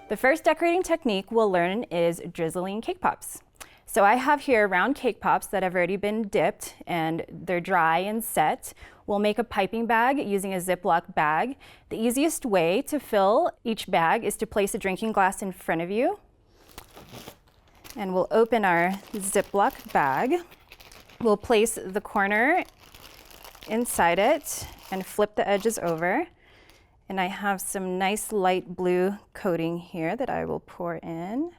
The first decorating technique we'll learn is drizzling cake pops. So I have here round cake pops that have already been dipped and they're dry and set. We'll make a piping bag using a Ziploc bag. The easiest way to fill each bag is to place a drinking glass in front of you. And we'll open our Ziploc bag. We'll place the corner inside it and flip the edges over. And I have some nice light blue coating here that I will pour in.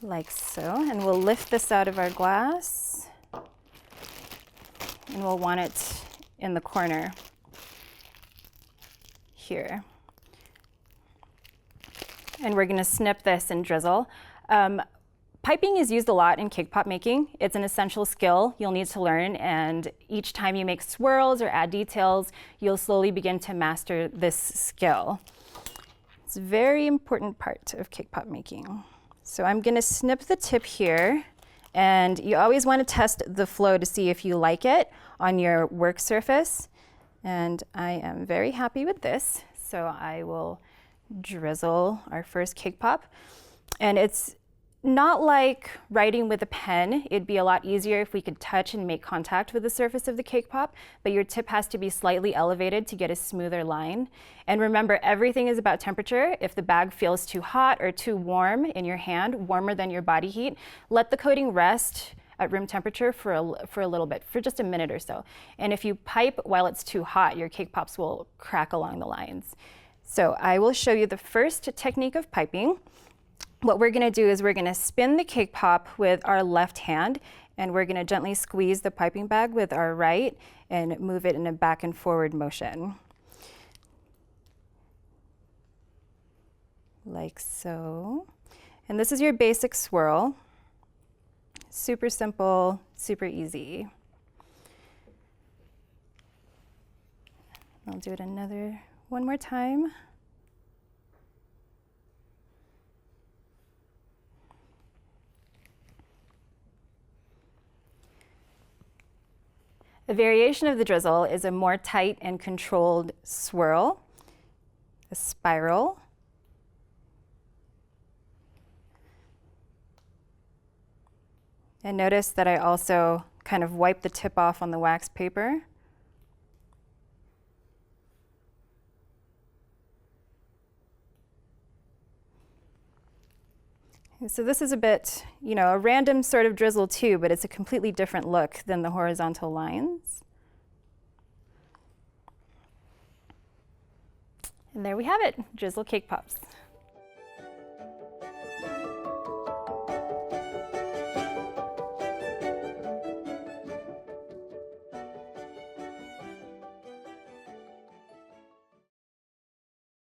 Like so, and we'll lift this out of our glass and we'll want it in the corner here. And we're gonna snip this and drizzle. Piping is used a lot in cake pop making. It's an essential skill you'll need to learn, and each time you make swirls or add details, you'll slowly begin to master this skill. It's a very important part of cake pop making. So I'm gonna snip the tip here, and you always wanna test the flow to see if you like it on your work surface. And I am very happy with this. So I will drizzle our first cake pop. And it's not like writing with a pen. It'd be a lot easier if we could touch and make contact with the surface of the cake pop, but your tip has to be slightly elevated to get a smoother line. And remember, everything is about temperature. If the bag feels too hot or too warm in your hand, warmer than your body heat, let the coating rest at room temperature for a little bit, for just a minute or so. And if you pipe while it's too hot, your cake pops will crack along the lines. So I will show you the first technique of piping. What we're gonna do is we're gonna spin the cake pop with our left hand, and we're gonna gently squeeze the piping bag with our right and move it in a back and forward motion. Like so. And this is your basic swirl. Super simple, super easy. I'll do it one more time. A variation of the drizzle is a more tight and controlled swirl, a spiral, and notice that I also kind of wipe the tip off on the wax paper. So this is a bit, a random sort of drizzle too, but it's a completely different look than the horizontal lines. And there we have it, drizzle cake pops.